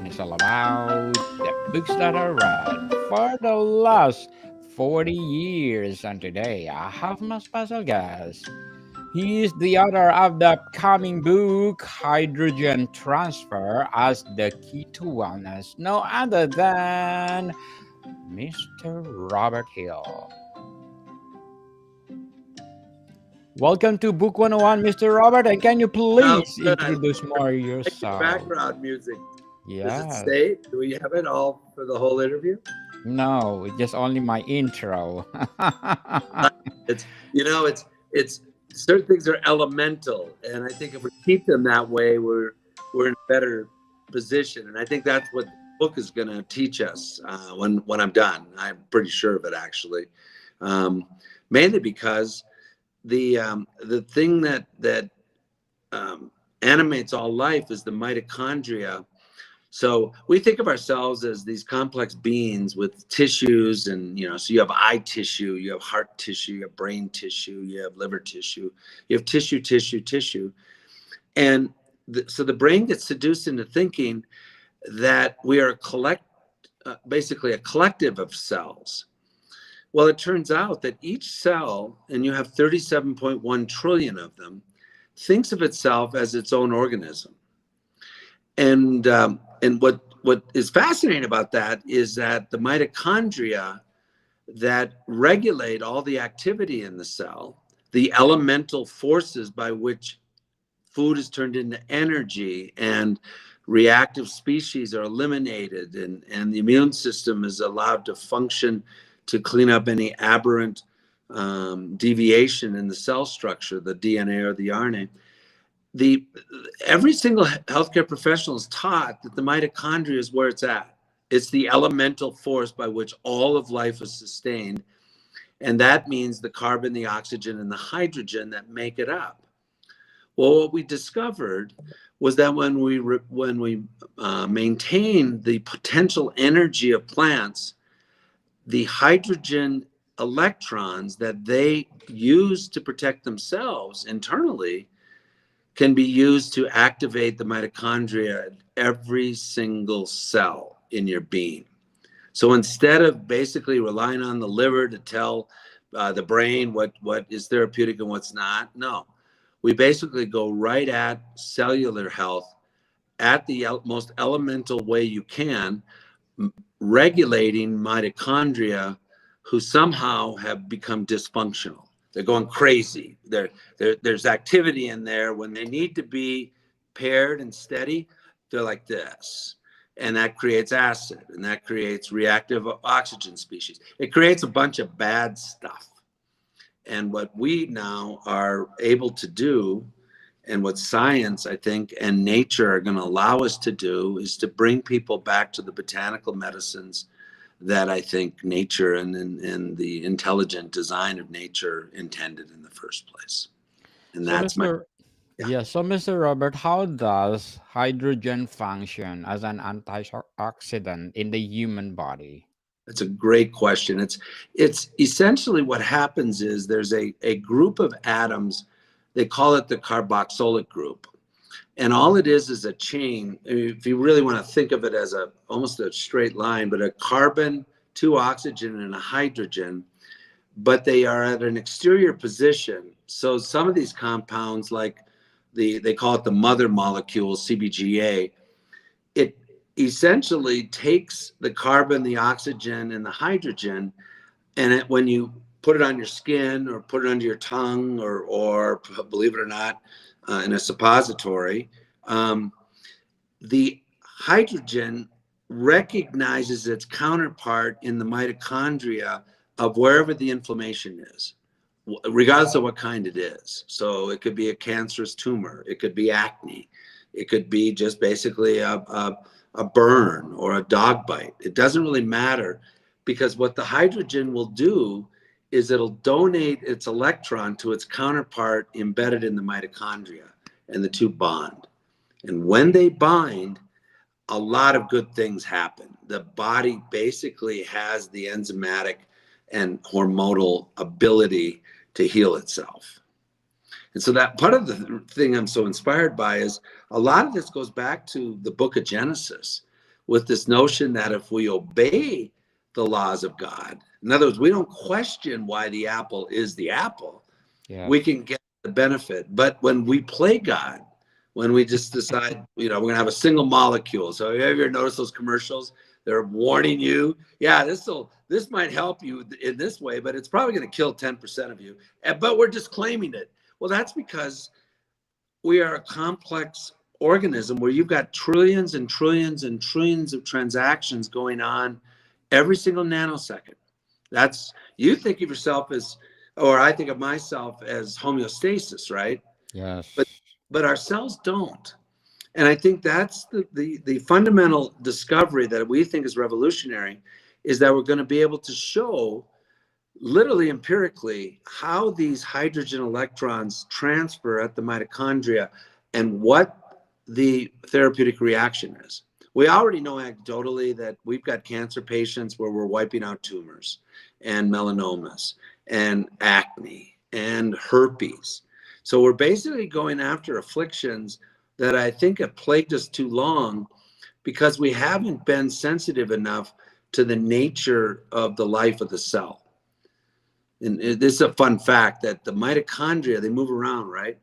It's all about the books that I read for the last 40 years. And today I have my special guest. He is the author of the upcoming book Hydrogen Transfer as the Key to Wellness, no other than Mr. Robert Hill. Welcome to Book 101, Mr. Robert, and can you Oh, please good. I introduce more like your yourself? background music. Does it Yes. stay? Do we have it all for the whole interview? No, it's just only my intro. It's it's certain things are elemental, and I think if we keep them that way, we're in a better position. And I think that's what the book is going to teach us when I'm done. I'm pretty sure of it actually, um, mainly because the thing that um, animates all life is the mitochondria. So we think of ourselves as these complex beings with tissues, and so you have eye tissue, you have heart tissue, you have brain tissue, you have liver tissue, you have tissue, and so the brain gets seduced into thinking that we are basically a collective of cells. Well, it turns out that each cell, and you have 37.1 trillion of them, thinks of itself as its own organism. And what is fascinating about that is that the mitochondria that regulate all the activity in the cell, the elemental forces by which food is turned into energy and reactive species are eliminated, and the immune system is allowed to function to clean up any aberrant deviation in the cell structure, the DNA or the RNA. the Every single healthcare professional is taught that the mitochondria is where it's at. It's the elemental force by which all of life is sustained, and that means the carbon, the oxygen, and the hydrogen that make it up. Well, what we discovered was that when we maintain the potential energy of plants, the hydrogen electrons that they use to protect themselves internally can be used to activate the mitochondria at every single cell in your being. So instead of basically relying on the liver to tell the brain what is therapeutic and what's not, no, we basically go right at cellular health at the most elemental way you can, regulating mitochondria who somehow have become dysfunctional. They're going crazy. There's activity in there. When they need to be paired and steady, they're like this. And that creates acid, and that creates reactive oxygen species. It creates a bunch of bad stuff. And what we now are able to do, and what science, I think, and nature are going to allow us to do, is to bring people back to the botanical medicines that I think nature and the intelligent design of nature intended in the first place. And So, that's my, Mr. yeah. Yeah, so Mr. Robert, how does hydrogen function as an antioxidant in the human body? That's a great question. It's essentially what happens is there's a group of atoms, they call it the carboxylic group. And all it is a chain. If you really want to think of it as almost a straight line, but a carbon, two oxygen, and a hydrogen, but they are at an exterior position. So some of these compounds, like they call it the mother molecule, CBGA, it essentially takes the carbon, the oxygen, and the hydrogen, and when you put it on your skin or put it under your tongue, or believe it or not, in a suppository, the hydrogen recognizes its counterpart in the mitochondria of wherever the inflammation is, regardless of what kind it is. So it could be a cancerous tumor, it could be acne, it could be just basically a burn or a dog bite. It doesn't really matter, because what the hydrogen will do is it'll donate its electron to its counterpart embedded in the mitochondria, and the two bond. And when they bind, a lot of good things happen. The body basically has the enzymatic and hormonal ability to heal itself. And so that part of the thing I'm so inspired by is a lot of this goes back to the book of Genesis. with this notion that if we obey the laws of God, in other words, we don't question why the apple is the apple, Yes. we can get the benefit. But when we play God, when we just decide, we're going to have a single molecule. So have you ever noticed those commercials? They're warning you, yeah, this might help you in this way, but it's probably going to kill 10% of you. But we're just claiming it. Well, that's because we are a complex organism where you've got trillions and trillions and trillions of transactions going on every single nanosecond. That's, you think of yourself as, or I think of myself as homeostasis, right? Yes. But our cells don't. And I think that's the fundamental discovery that we think is revolutionary, is that we're going to be able to show literally empirically how these hydrogen electrons transfer at the mitochondria and what the therapeutic reaction is. We already know anecdotally that we've got cancer patients where we're wiping out tumors and melanomas and acne and herpes. So we're basically going after afflictions that I think have plagued us too long because we haven't been sensitive enough to the nature of the life of the cell. And this is a fun fact that the mitochondria, they move around, right?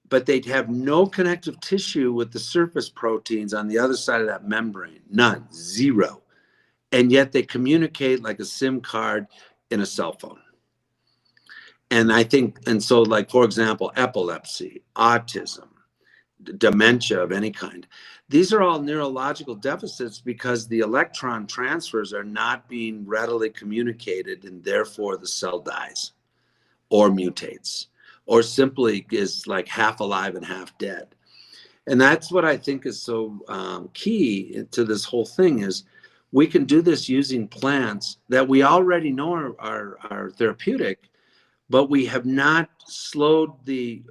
But they have no connective tissue with the surface proteins on the other side of that membrane. None, zero. And yet they communicate like a SIM card in a cell phone. And I think, and so like, for example, epilepsy, autism, dementia of any kind, these are all neurological deficits because the electron transfers are not being readily communicated, and therefore the cell dies or mutates or simply is like half alive and half dead. And that's what I think is so key to this whole thing, is we can do this using plants that we already know are therapeutic, but we have not slowed the,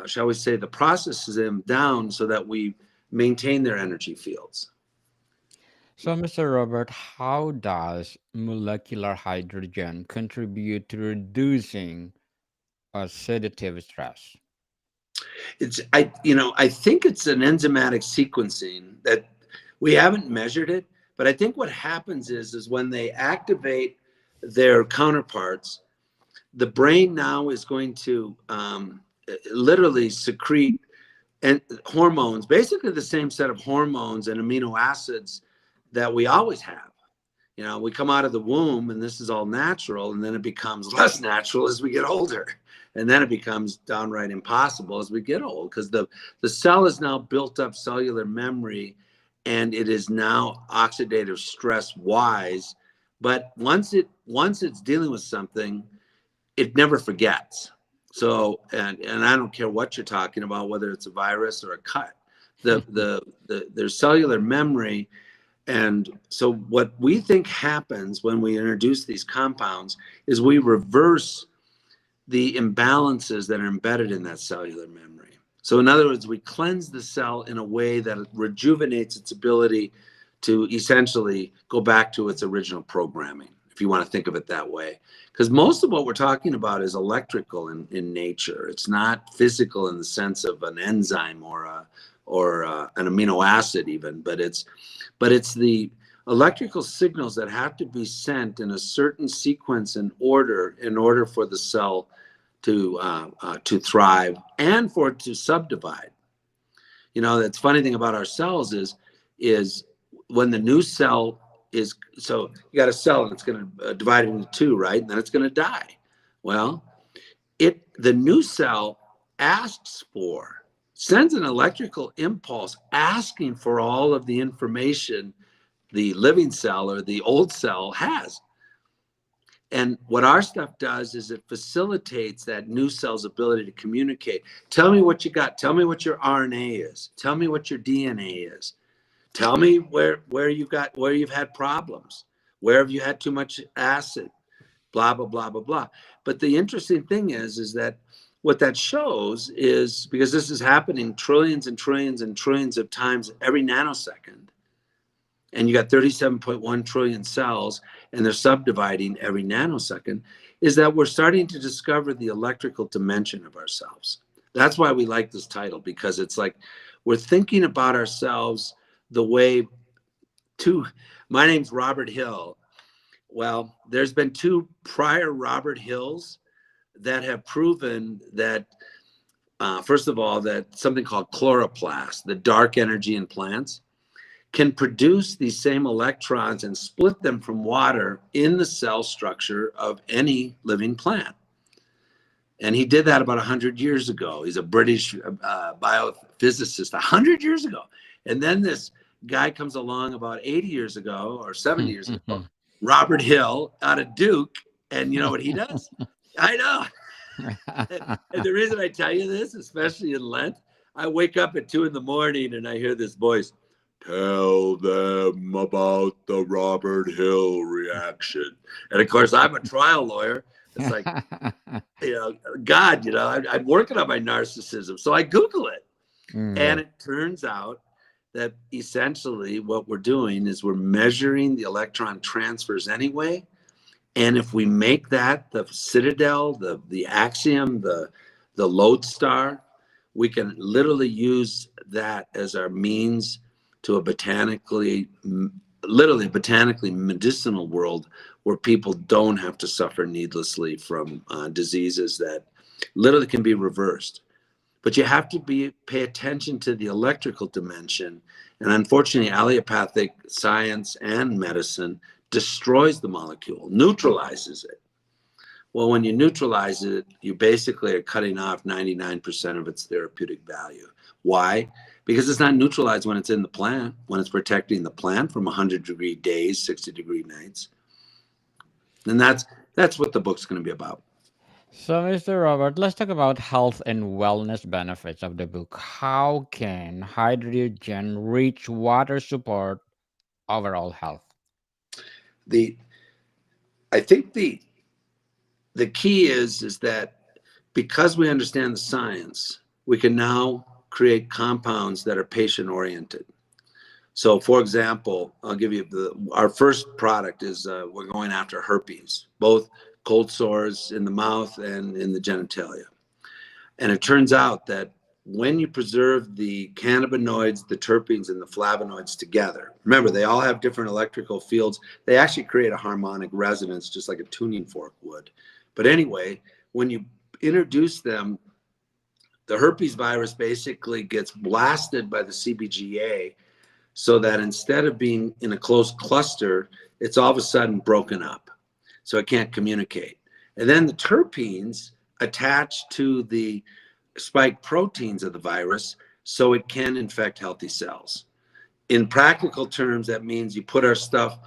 shall we say, the processes them down so that we maintain their energy fields. So, Mr. Robert, how does molecular hydrogen contribute to reducing oxidative stress? I think it's an enzymatic sequencing that we haven't measured it, but I think what happens is when they activate their counterparts, the brain now is going to literally secrete and hormones, basically the same set of hormones and amino acids that we always have. We come out of the womb and this is all natural, and then it becomes less natural as we get older. And then it becomes downright impossible as we get old, because the cell is now built up cellular memory, and it is now oxidative stress wise. But once it's dealing with something, it never forgets. So, and I don't care what you're talking about, whether it's a virus or a cut, there's cellular memory. And so what we think happens when we introduce these compounds is we reverse the imbalances that are embedded in that cellular memory. So in other words, we cleanse the cell in a way that it rejuvenates its ability to essentially go back to its original programming, if you want to think of it that way. Because most of what we're talking about is electrical in nature. It's not physical in the sense of an enzyme or an amino acid even, but it's the electrical signals that have to be sent in a certain sequence and order in order for the cell to thrive and for it to subdivide. That's funny thing about our cells is when the new cell is, so you got a cell and it's going to divide it into two, right? And then it's going to die. Well, the new cell sends an electrical impulse asking for all of the information the living cell or the old cell has. And what our stuff does is it facilitates that new cell's ability to communicate. Tell me what you got. Tell me what your RNA is. Tell me what your DNA is. Tell me where you've had problems. Where have you had too much acid? Blah, blah, blah, blah, blah. But the interesting thing is that what that shows is, because this is happening trillions and trillions and trillions of times every nanosecond, and you got 37.1 trillion cells, and they're subdividing every nanosecond, is that we're starting to discover the electrical dimension of ourselves. That's why we like this title, because it's like we're thinking about ourselves the way two. My name's Robert Hill. Well, there's been two prior Robert Hills that have proven that, first of all, that something called chloroplast, the dark energy in plants, can produce these same electrons and split them from water in the cell structure of any living plant. And he did that about 100 years ago. He's a British biophysicist 100 years ago. And then this guy comes along about 80 years ago or 70 years ago, Robert Hill out of Duke. And you know what he does? I know. And the reason I tell you this, especially in Lent, I wake up at 2 a.m. and I hear this voice, tell them about the Robert Hill reaction. And of course, I'm a trial lawyer. It's like, God, I'm working on my narcissism. So I Google it. And it turns out that essentially what we're doing is we're measuring the electron transfers anyway. And if we make that the citadel, the axiom, the lodestar, we can literally use that as our means to a botanically medicinal world where people don't have to suffer needlessly from diseases that literally can be reversed. But you have to pay attention to the electrical dimension. And unfortunately, allopathic science and medicine destroys the molecule, neutralizes it. Well, when you neutralize it, you basically are cutting off 99% of its therapeutic value. Why? Because it's not neutralized when it's in the plant, when it's protecting the plant from 100-degree days, 60-degree nights. And that's what the book's going to be about. So, Mr. Robert, let's talk about health and wellness benefits of the book. How can hydrogen-rich water support overall health? I think the key is that because we understand the science, we can now create compounds that are patient-oriented. So, for example, I'll give you our first product is we're going after herpes, both cold sores in the mouth and in the genitalia. And it turns out that when you preserve the cannabinoids, the terpenes, and the flavonoids together, remember, they all have different electrical fields. They actually create a harmonic resonance, just like a tuning fork would. But anyway, when you introduce them, the herpes virus basically gets blasted by the CBGA so that instead of being in a close cluster, it's all of a sudden broken up. So it can't communicate. And then the terpenes attach to the spike proteins of the virus so it can infect healthy cells. In practical terms, that means you put our stuff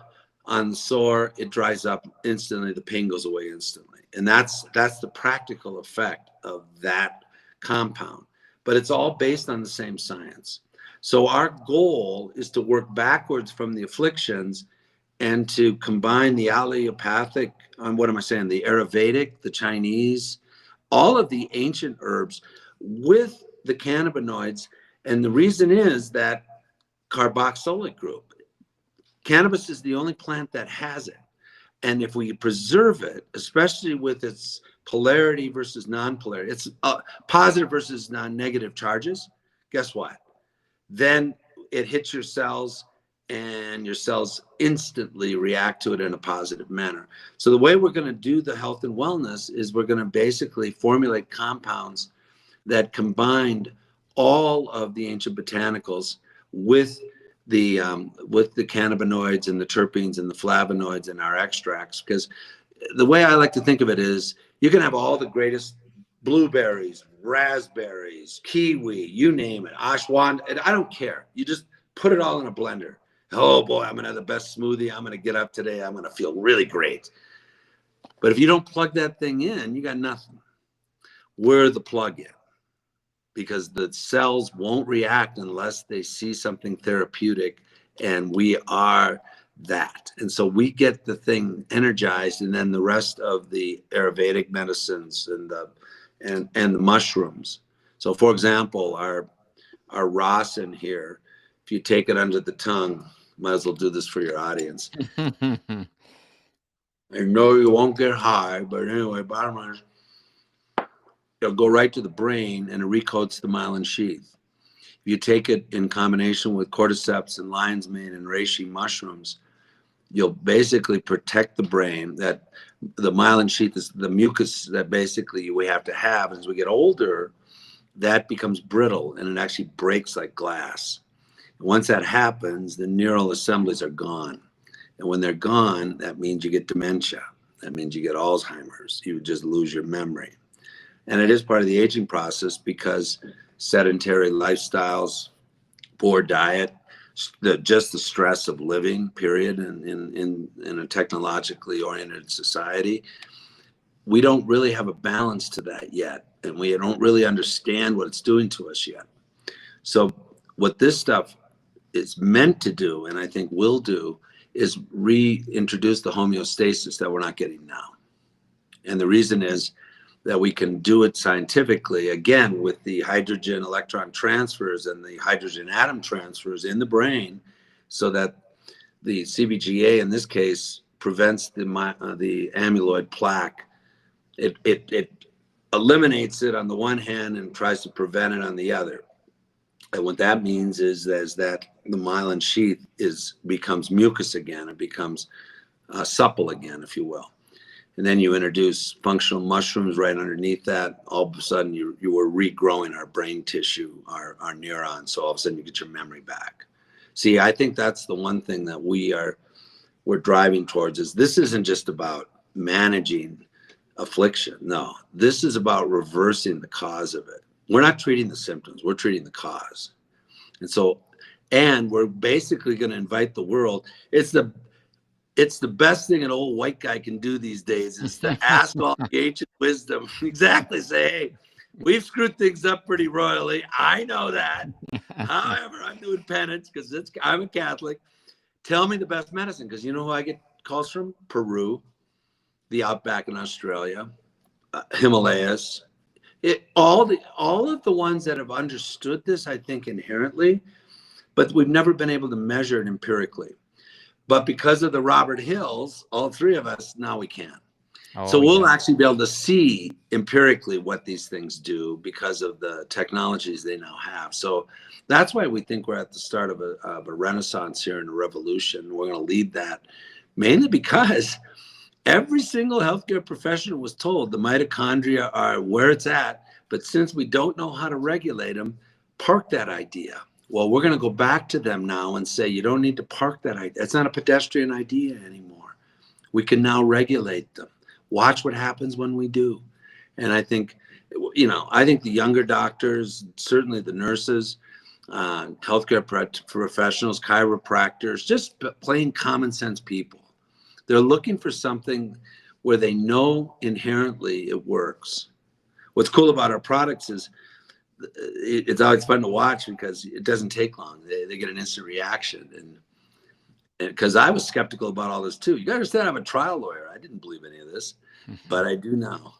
on the sore, it dries up instantly, the pain goes away instantly. And that's the practical effect of that compound. But it's all based on the same science. So our goal is to work backwards from the afflictions and to combine the allopathic, the Ayurvedic, the Chinese, all of the ancient herbs with the cannabinoids. And the reason is that carboxylic group. Cannabis is the only plant that has it. And if we preserve it, especially with its polarity versus non-polarity, it's positive versus non-negative charges, guess what? Then it hits your cells and your cells instantly react to it in a positive manner. So the way we're going to do the health and wellness is we're going to basically formulate compounds that combined all of the ancient botanicals with the cannabinoids and the terpenes and the flavonoids and our extracts. Because the way I like to think of it is you can have all the greatest blueberries, raspberries, kiwi, you name it, ashwagandha, I don't care. You just put it all in a blender. Oh boy, I'm gonna have the best smoothie. I'm gonna get up today. I'm gonna feel really great. But if you don't plug that thing in, you got nothing. We're the plug-in, because the cells won't react unless they see something therapeutic, and we are that. And so we get the thing energized, and then the rest of the Ayurvedic medicines and the mushrooms. So for example, our Rasen here, if you take it under the tongue, might as well do this for your audience. I know you won't get high, but anyway, bottom line is it'll go right to the brain and it recoats the myelin sheath. If you take it in combination with cordyceps and lion's mane and reishi mushrooms, you'll basically protect the brain. That the myelin sheath is the mucus that basically we have to have. As we get older, that becomes brittle and it actually breaks like glass. Once that happens, the neural assemblies are gone. And when they're gone, that means you get dementia. That means you get Alzheimer's. You just lose your memory. And it is part of the aging process because sedentary lifestyles, poor diet, just the stress of living, period, in a technologically oriented society. We don't really have a balance to that yet. And we don't really understand what it's doing to us yet. So what this stuff is meant to do, and I think will do, is reintroduce the homeostasis that we're not getting now. And the reason is that we can do it scientifically, again, with the hydrogen electron transfers and the hydrogen atom transfers in the brain, so that the CBGA, in this case, prevents the amyloid plaque. It eliminates it on the one hand and tries to prevent it on the other. And what that means is that the myelin sheath becomes mucus again. It becomes supple again, if you will. And then you introduce functional mushrooms right underneath that. All of a sudden, you were regrowing our brain tissue, our neurons. So all of a sudden, you get your memory back. See, I think that's the one thing that we're driving towards. Is this isn't just about managing affliction. No, this is about reversing the cause of it. We're not treating the symptoms. We're treating the cause. And we're basically going to invite the world. It's the best thing an old white guy can do these days is to ask all the ancient wisdom. Exactly. Say, hey, we've screwed things up pretty royally. I know that. However, I'm doing penance because I'm a Catholic. Tell me the best medicine, because you know who I get calls from? Peru, the outback in Australia, Himalayas. All of the ones that have understood this, I think, inherently, but we've never been able to measure it empirically. But because of the Robert Hills, all three of us, now we can. So we'll actually be able to see empirically what these things do because of the technologies they now have. So that's why we think we're at the start of a renaissance here and a revolution. We're going to lead that, mainly because every single healthcare professional was told the mitochondria are where it's at, but since we don't know how to regulate them, park that idea. Well, we're going to go back to them now and say, you don't need to park that idea. It's not a pedestrian idea anymore. We can now regulate them. Watch what happens when we do. And I think, I think the younger doctors, certainly the nurses, healthcare professionals, chiropractors, just plain common sense people. They're looking for something where they know inherently it works. What's cool about our products is it's always fun to watch because it doesn't take long. They get an instant reaction. And because I was skeptical about all this too. You got to understand, I'm a trial lawyer. I didn't believe any of this, but I do now.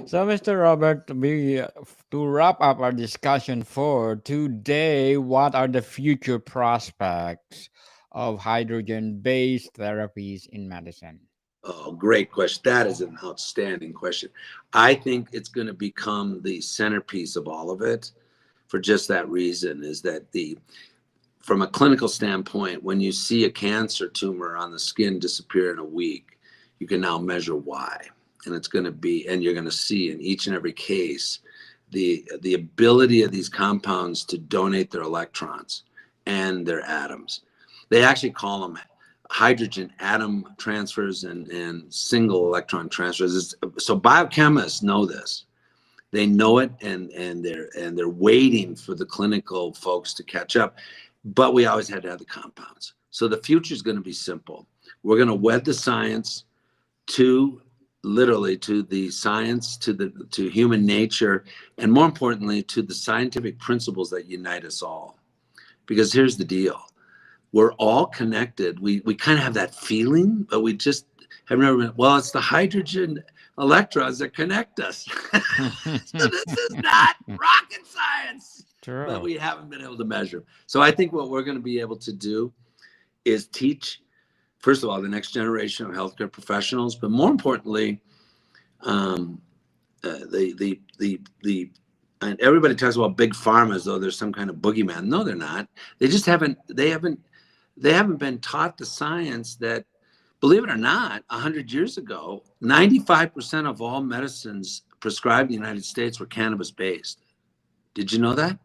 So, Mr. Robert, to wrap up our discussion for today, what are the future prospects of hydrogen-based therapies in medicine? Oh, great question. That is an outstanding question. I think it's going to become the centerpiece of all of it for just that reason, is that from a clinical standpoint, when you see a cancer tumor on the skin disappear in a week, you can now measure why. And it's going to be, and you're going to see in each and every case, the ability of these compounds to donate their electrons and their atoms. They actually call them hydrogen atom transfers and single electron transfers. So biochemists know this. They know it, and they're waiting for the clinical folks to catch up. But we always had to have the compounds. So the future is going to be simple. We're going to wed the science to the science, to human nature, and more importantly, to the scientific principles that unite us all. Because here's the deal. We're all connected. We kind of have that feeling, but we just have never been, well, it's the hydrogen electrons that connect us. So this is not rocket science. True. But we haven't been able to measure. So I think what we're going to be able to do is teach, first of all, the next generation of healthcare professionals, but more importantly, the and everybody talks about big pharma as though there's some kind of boogeyman. No, they're not. They haven't been taught the science that, believe it or not, 100 years ago, 95% of all medicines prescribed in the United States were cannabis based. Did you know that?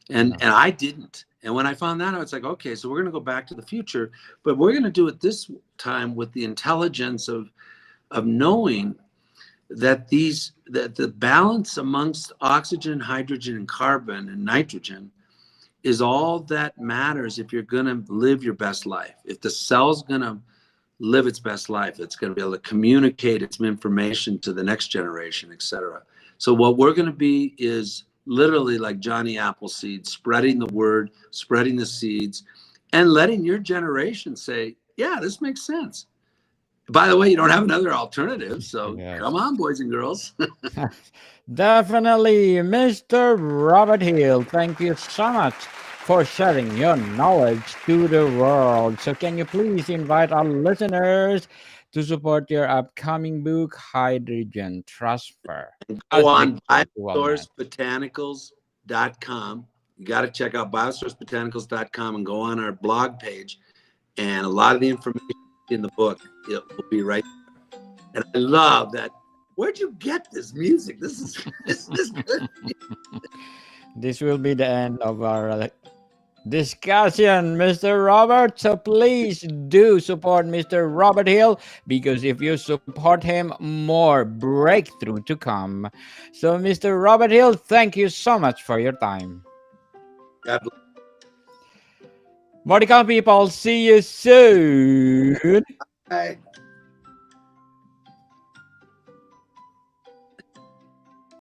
And I didn't. And when I found that out, it's like, okay, so we're going to go back to the future, but we're going to do it this time with the intelligence of knowing that the balance amongst oxygen, hydrogen, and carbon and nitrogen is all that matters if you're going to live your best life. If the cell's going to live its best life, it's going to be able to communicate its information to the next generation, etc. So what we're going to be is literally like Johnny Appleseed, spreading the word, spreading the seeds, and letting your generation say, yeah, this makes sense. By the way, you don't have another alternative, so come on, boys and girls. Definitely, Mr. Robert Hill, thank you so much for sharing your knowledge to the world. So can you please invite our listeners to support your upcoming book, Hydrogen Transfer? Go on biosourcebotanicals.com. You got to check out biosourcebotanicals.com and go on our blog page. And a lot of the information in the book, it will be right there. And I love that. Where'd you get this music? This is good. This will be the end of our discussion, Mr. Robert. So please do support Mr. Robert Hill, because if you support him, more breakthrough to come. So Mr. Robert Hill, thank you so much for your time. God bless. Modicon people, see you soon. Bye.